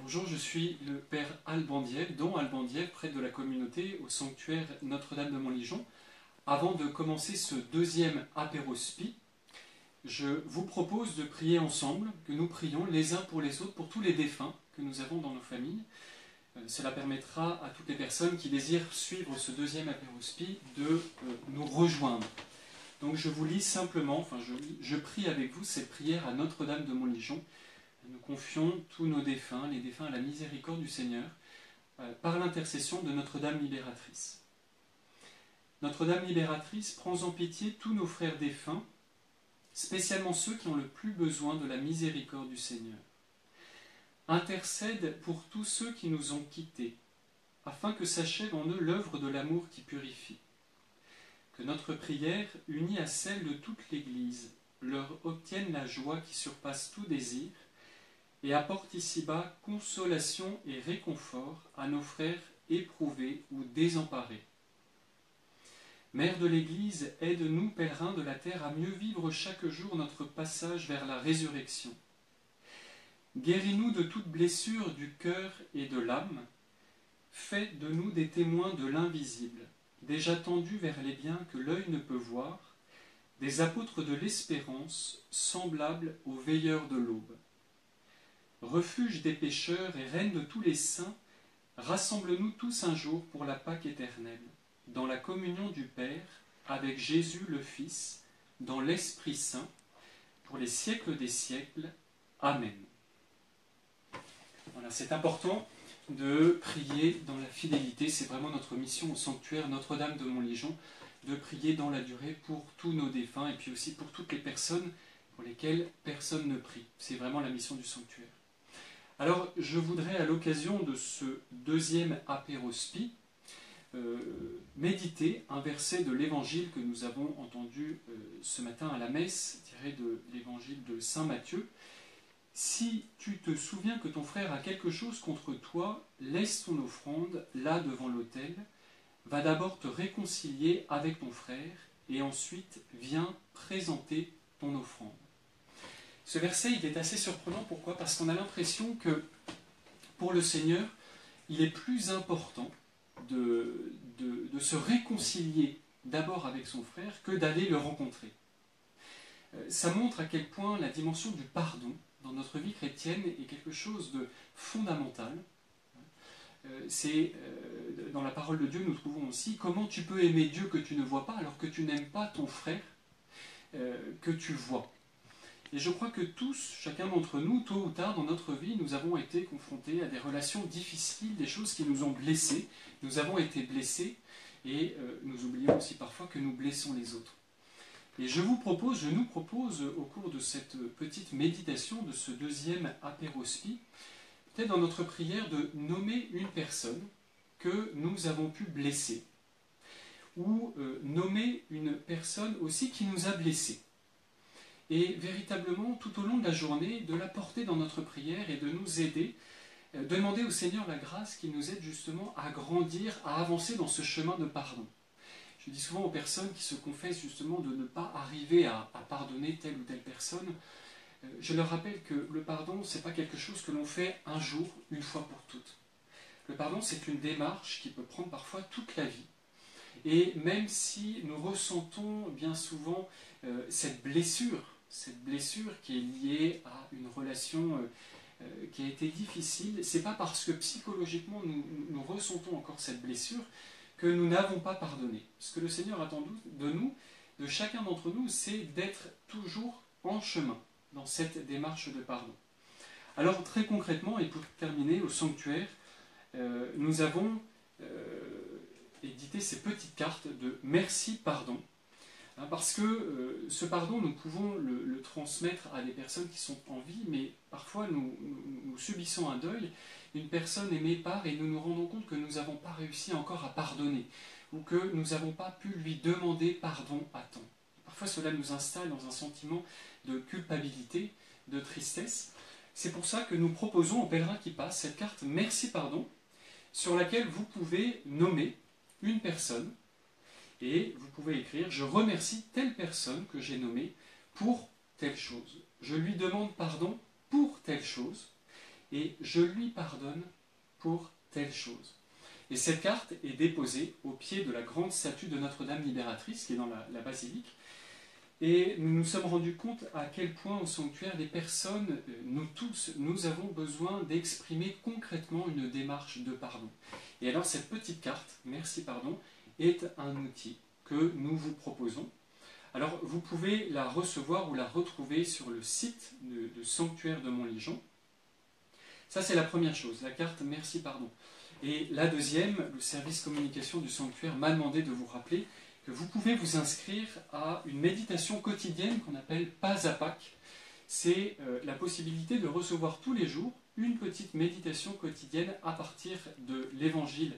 Bonjour, je suis le père Alban Dieppe, don Alban Dieppe, prêtre de la communauté au sanctuaire Notre-Dame de Montligeon. Avant de commencer ce deuxième apérospi, je vous propose de prier ensemble, que nous prions les uns pour les autres, pour tous les défunts que nous avons dans nos familles. Cela permettra à toutes les personnes qui désirent suivre ce deuxième apérospi de nous rejoindre. Donc je vous lis simplement, je prie avec vous cette prière à Notre-Dame de Montligeon. Nous confions tous nos défunts, les défunts à la miséricorde du Seigneur, par l'intercession de Notre-Dame libératrice. Notre-Dame libératrice, prends en pitié tous nos frères défunts, spécialement ceux qui ont le plus besoin de la miséricorde du Seigneur. Intercède pour tous ceux qui nous ont quittés, afin que s'achève en eux l'œuvre de l'amour qui purifie. Que notre prière, unie à celle de toute l'Église, leur obtienne la joie qui surpasse tout désir, et apporte ici-bas consolation et réconfort à nos frères éprouvés ou désemparés. Mère de l'Église, aide-nous, pèlerins de la terre, à mieux vivre chaque jour notre passage vers la résurrection. Guéris-nous de toute blessure du cœur et de l'âme. Fais de nous des témoins de l'invisible, déjà tendus vers les biens que l'œil ne peut voir, des apôtres de l'espérance, semblables aux veilleurs de l'aube. Refuge des pécheurs et reine de tous les saints, rassemble-nous tous un jour pour la Pâque éternelle, dans la communion du Père, avec Jésus le Fils, dans l'Esprit Saint, pour les siècles des siècles. Amen. Voilà, c'est important de prier dans la fidélité, c'est vraiment notre mission au sanctuaire Notre-Dame de Montligeon, de prier dans la durée pour tous nos défunts et puis aussi pour toutes les personnes pour lesquelles personne ne prie. C'est vraiment la mission du sanctuaire. Alors, je voudrais, à l'occasion de ce deuxième apérospi, méditer un verset de l'évangile que nous avons entendu ce matin à la messe, tiré de l'évangile de Saint Matthieu. Si tu te souviens que ton frère a quelque chose contre toi, laisse ton offrande là devant l'autel, va d'abord te réconcilier avec ton frère, et ensuite viens présenter ton offrande. Ce verset, il est assez surprenant. Pourquoi ? Parce qu'on a l'impression que, pour le Seigneur, il est plus important de se réconcilier d'abord avec son frère que d'aller le rencontrer. Ça montre à quel point la dimension du pardon dans notre vie chrétienne est quelque chose de fondamental. Dans la parole de Dieu, nous trouvons aussi comment tu peux aimer Dieu que tu ne vois pas alors que tu n'aimes pas ton frère que tu vois. Et je crois que tous, chacun d'entre nous, tôt ou tard dans notre vie, nous avons été confrontés à des relations difficiles, des choses qui nous ont blessés. Nous avons été blessés et nous oublions aussi parfois que nous blessons les autres. Et je nous propose, au cours de cette petite méditation, de ce deuxième apérospi, peut-être dans notre prière, de nommer une personne que nous avons pu blesser, ou nommer une personne aussi qui nous a blessés. Et véritablement, tout au long de la journée, de la porter dans notre prière et de nous aider, demander au Seigneur la grâce qu'il nous aide justement à grandir, à avancer dans ce chemin de pardon. Je dis souvent aux personnes qui se confessent justement de ne pas arriver à pardonner telle ou telle personne, je leur rappelle que le pardon, ce n'est pas quelque chose que l'on fait un jour, une fois pour toutes. Le pardon, c'est une démarche qui peut prendre parfois toute la vie. Et même si nous ressentons bien souvent cette blessure qui est liée à une relation qui a été difficile, ce n'est pas parce que psychologiquement nous ressentons encore cette blessure que nous n'avons pas pardonné. Ce que le Seigneur attend de nous, de chacun d'entre nous, c'est d'être toujours en chemin dans cette démarche de pardon. Alors très concrètement, et pour terminer, au sanctuaire, nous avons édité ces petites cartes de merci pardon, parce que ce pardon, nous pouvons le transmettre à des personnes qui sont en vie, mais parfois nous subissons un deuil, une personne aimée part et nous nous rendons compte que nous n'avons pas réussi encore à pardonner, ou que nous n'avons pas pu lui demander pardon à temps. Parfois cela nous installe dans un sentiment de culpabilité, de tristesse. C'est pour ça que nous proposons aux pèlerins qui passent cette carte merci pardon, sur laquelle vous pouvez nommer une personne, et vous pouvez écrire « Je remercie telle personne que j'ai nommée pour telle chose. Je lui demande pardon pour telle chose. » et je lui pardonne pour telle chose. Et cette carte est déposée au pied de la grande statue de Notre-Dame libératrice qui est dans la basilique. Et nous nous sommes rendus compte à quel point au sanctuaire, les personnes, nous tous, nous avons besoin d'exprimer concrètement une démarche de pardon. Et alors cette petite carte, Merci Pardon, est un outil que nous vous proposons. Alors vous pouvez la recevoir ou la retrouver sur le site de Sanctuaire de Montligeon. Ça c'est la première chose, la carte Merci Pardon. Et la deuxième, le service communication du sanctuaire m'a demandé de vous rappeler que vous pouvez vous inscrire à une méditation quotidienne qu'on appelle Pas à Pâques. C'est la possibilité de recevoir tous les jours une petite méditation quotidienne à partir de l'évangile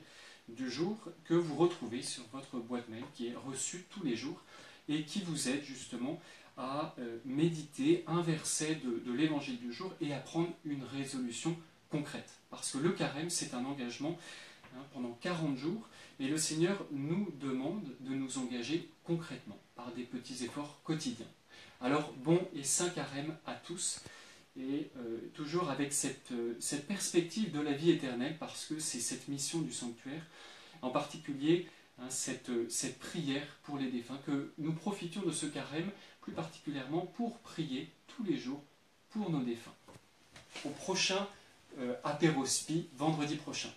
du jour que vous retrouvez sur votre boîte mail, qui est reçue tous les jours et qui vous aide justement à méditer un verset de l'évangile du jour et à prendre une résolution concrète. Parce que le carême, c'est un engagement pendant 40 jours, et le Seigneur nous demande de nous engager concrètement, par des petits efforts quotidiens. Alors, bon et saint carême à tous, et toujours avec cette perspective de la vie éternelle, parce que c'est cette mission du sanctuaire, en particulier cette prière pour les défunts, que nous profitions de ce carême, plus particulièrement pour prier tous les jours pour nos défunts. Au prochain apérospi, vendredi prochain.